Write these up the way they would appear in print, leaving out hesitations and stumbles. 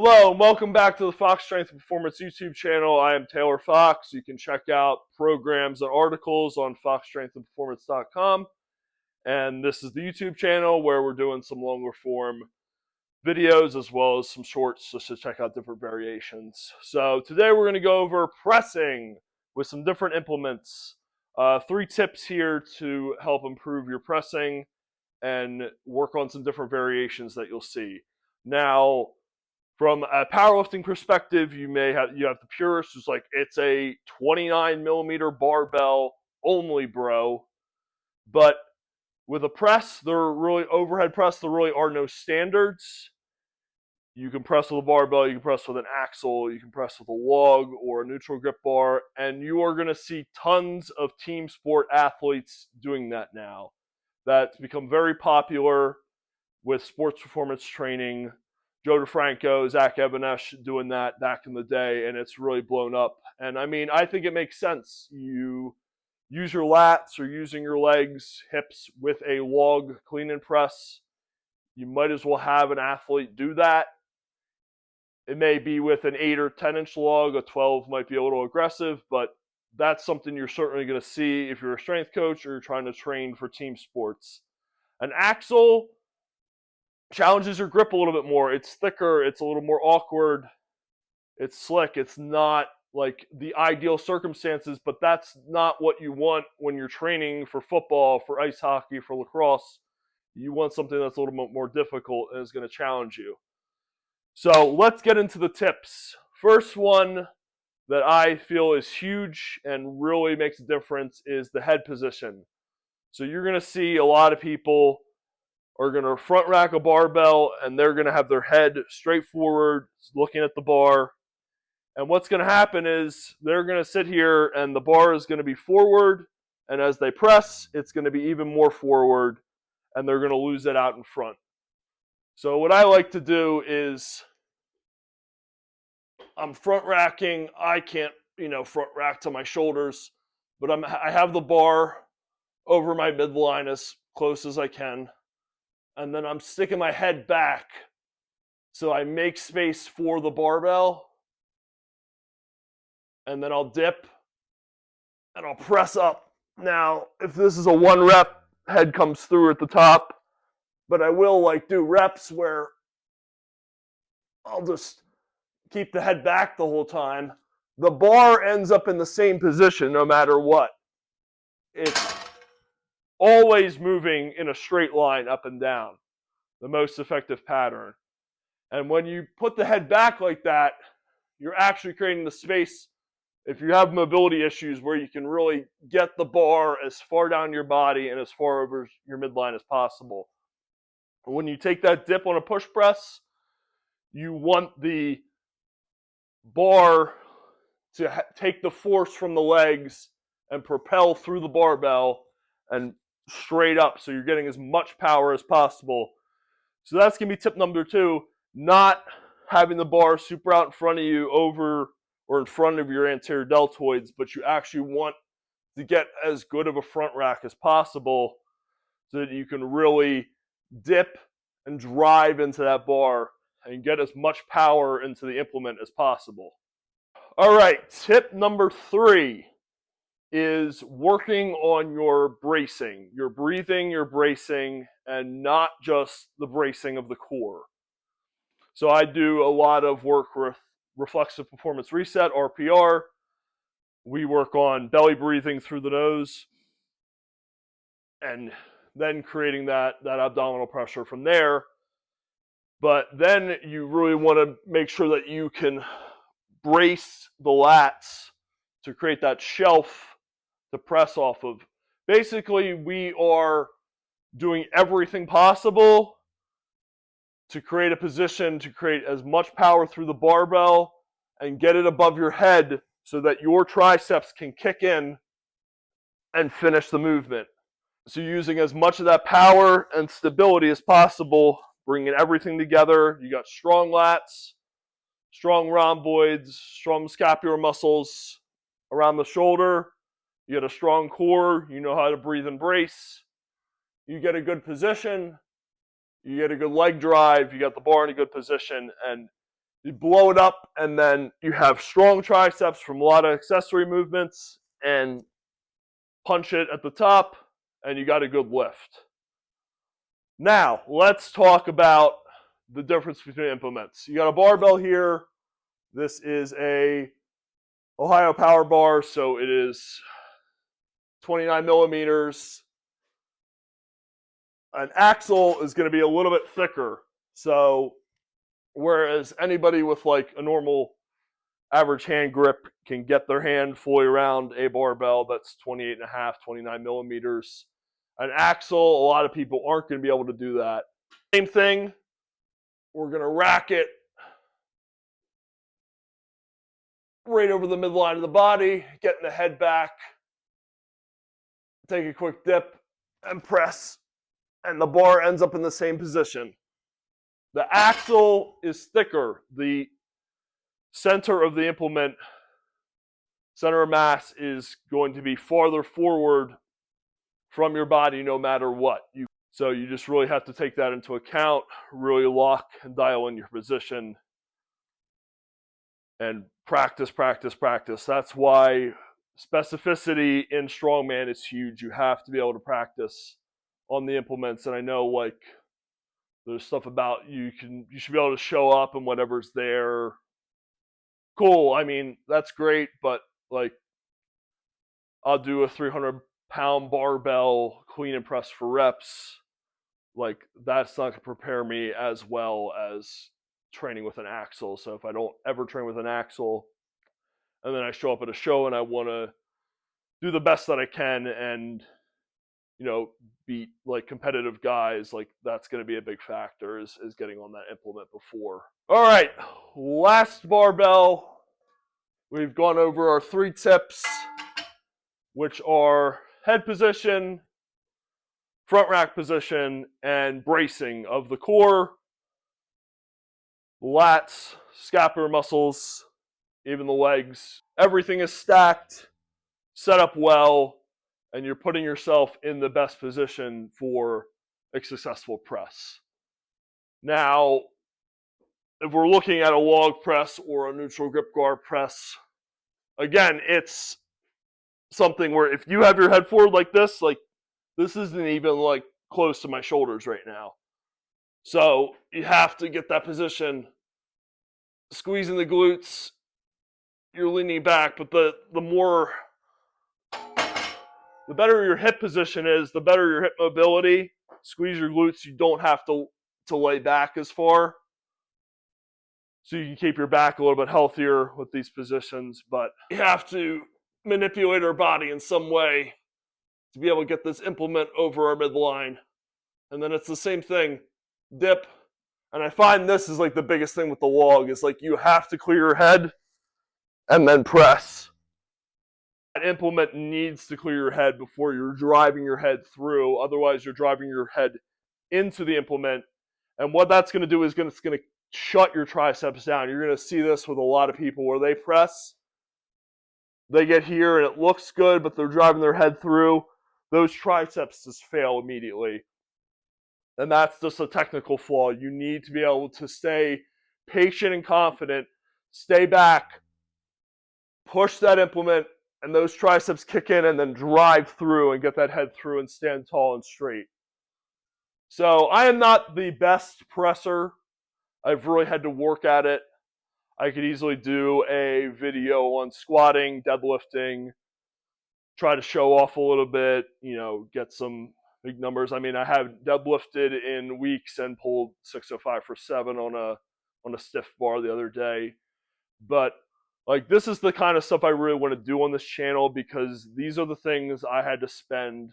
Hello, and welcome back to the Fox Strength and Performance YouTube channel. I am Taylor Fox. You can check out programs and articles on foxstrengthandperformance.com. And this is the YouTube channel where we're doing some longer form videos as well as some shorts just to check out different variations. So today we're going to go over pressing with some different implements. 3 tips here to help improve your pressing and work on some different variations that you'll see. Now, from a powerlifting perspective, you have the purist who's like, it's a 29 millimeter barbell only, bro. But with a press, overhead press, there really are no standards. You can press with a barbell, you can press with an axle, you can press with a lug or a neutral grip bar, and you are going to see tons of team sport athletes doing that now. That's become very popular with sports performance training. Joe DeFranco, Zach Evanesh doing that back in the day, and it's really blown up. And I mean, I think it makes sense. You use your lats or using your legs, hips with a log clean and press. You might as well have an athlete do that. It may be with an 8 or 10 inch log, a 12 might be a little aggressive, but that's something you're certainly going to see if you're a strength coach or you're trying to train for team sports. An axle challenges your grip a little bit more. It's thicker, it's a little more awkward, it's slick. It's not like the ideal circumstances, but that's not what you want when you're training for football, for ice hockey, for lacrosse. You want something that's a little bit more difficult and is going to challenge you. So let's get into the tips. First one that I feel is huge and really makes a difference is the head position. So you're going to see a lot of people are going to front rack a barbell and they're going to have their head straight forward looking at the bar. And what's going to happen is they're going to sit here and the bar is going to be forward, and as they press, it's going to be even more forward, and they're going to lose it out in front. So what I like to do is I'm front racking. I can't, front rack to my shoulders, but I have the bar over my midline as close as I can. And then I'm sticking my head back so I make space for the barbell. And then I'll dip and I'll press up. Now, if this is a 1 rep, head comes through at the top, but I will do reps where I'll just keep the head back the whole time. The bar ends up in the same position no matter what. It's always moving in a straight line up and down. The most effective pattern. And when you put the head back like that, you're actually creating the space, if you have mobility issues, where you can really get the bar as far down your body and as far over your midline as possible. When you take that dip on a push press, you want the bar to take the force from the legs and propel through the barbell and straight up, so you're getting as much power as possible. So that's going to be tip number 2, not having the bar super out in front of you over or in front of your anterior deltoids, but you actually want to get as good of a front rack as possible so that you can really dip and drive into that bar and get as much power into the implement as possible. All right, tip number 3 is working on your bracing, your breathing, your bracing, and not just the bracing of the core. So I do a lot of work with reflexive performance reset, RPR. We work on belly breathing through the nose and then creating that abdominal pressure from there. But then you really want to make sure that you can brace the lats to create that shelf to press off of. Basically, we are doing everything possible to create a position to create as much power through the barbell and get it above your head so that your triceps can kick in and finish the movement. So using as much of that power and stability as possible, bringing everything together. You got strong lats, strong rhomboids, strong scapular muscles around the shoulder. You get a strong core. You know how to breathe and brace. You get a good position. You get a good leg drive. You got the bar in a good position. And You blow it up, and then you have strong triceps from a lot of accessory movements, and punch it at the top, and you got a good lift. Now, let's talk about the difference between implements. You got a barbell here. This is a Ohio Power Bar, so it is 29 millimeters. An axle is going to be a little bit thicker. So whereas anybody with like a normal average hand grip can get their hand fully around a barbell that's 28 and a half, 29 millimeters. An axle, a lot of people aren't going to be able to do that. Same thing, we're going to rack it right over the midline of the body, getting the head back, take a quick dip, and press, and the bar ends up in the same position. The axle is thicker. The center of the implement, center of mass, is going to be farther forward from your body no matter what. So you just really have to take that into account, really lock and dial in your position, and practice, practice, practice. That's why specificity in strongman is huge. You have to be able to practice on the implements. And I know like there's stuff about you should be able to show up and whatever's there. Cool. I mean, that's great, but like I'll do a 300-pound barbell clean and press for reps. Like that's not going to prepare me as well as training with an axle. So if I don't ever train with an axle and then I show up at a show and I want to do the best that I can and beat like competitive guys, like that's going to be a big factor is getting on that implement before. All right, last barbell. We've gone over our 3 tips, which are head position, front rack position, and bracing of the core, lats, scapular muscles, even the legs. Everything is stacked, set up well, and you're putting yourself in the best position for a successful press. Now, if we're looking at a log press or a neutral grip guard press, again, it's something where if you have your head forward like this isn't even like close to my shoulders right now. So you have to get that position, squeezing the glutes, you're leaning back, but the better your hip position is, the better your hip mobility. Squeeze your glutes, you don't have to lay back as far. So you can keep your back a little bit healthier with these positions, but you have to manipulate our body in some way to be able to get this implement over our midline. And then it's the same thing, dip. And I find this is like the biggest thing with the log is like you have to clear your head and then press. That implement needs to clear your head before you're driving your head through. Otherwise, you're driving your head into the implement. And what that's going to do is it's going to shut your triceps down. You're going to see this with a lot of people where they press. They get here and it looks good, but they're driving their head through. Those triceps just fail immediately. And that's just a technical flaw. You need to be able to stay patient and confident, stay back, push that implement, and those triceps kick in and then drive through and get that head through and stand tall and straight. So I am not the best presser. I've really had to work at it. I could easily do a video on squatting, deadlifting, try to show off a little bit, get some big numbers. I mean, I have deadlifted in weeks and pulled 605 for 7 on a stiff bar the other day. But like this is the kind of stuff I really want to do on this channel because these are the things I had to spend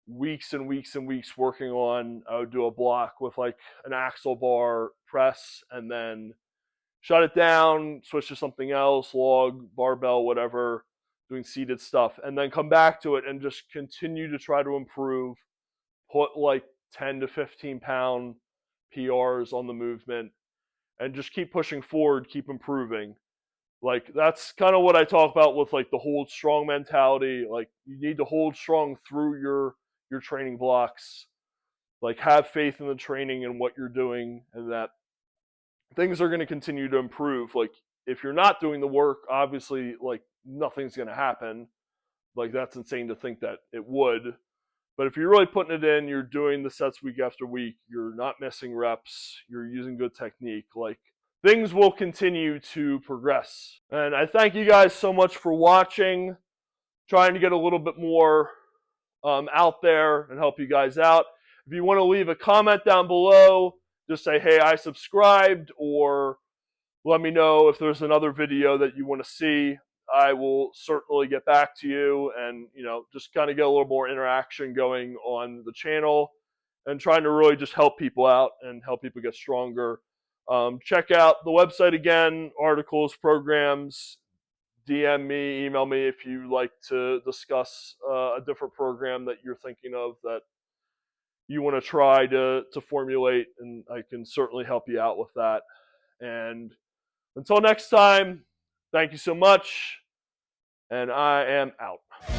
weeks and weeks and weeks working on. I would do a block with like an axle bar press and then shut it down, switch to something else, log, barbell, whatever, doing seated stuff, and then come back to it and just continue to try to improve, put like 10 to 15 pound PRs on the movement, and just keep pushing forward, keep improving. Like that's kind of what I talk about with like the hold strong mentality. Like you need to hold strong through your training blocks. Like have faith in the training and what you're doing, and that things are going to continue to improve. Like, if you're not doing the work, obviously, like, nothing's going to happen. Like, that's insane to think that it would. But if you're really putting it in, you're doing the sets week after week, you're not missing reps, you're using good technique, like, things will continue to progress. And I thank you guys so much for watching, trying to get a little bit more out there and help you guys out. If you want to leave a comment down below, just say, hey, I subscribed, or let me know if there's another video that you want to see. I will certainly get back to you and, just kind of get a little more interaction going on the channel and trying to really just help people out and help people get stronger. Check out the website again, articles, programs. DM me, email me if you like to discuss a different program that you're thinking of that you want to try to formulate, and I can certainly help you out with that. And until next time, thank you so much, and I am out.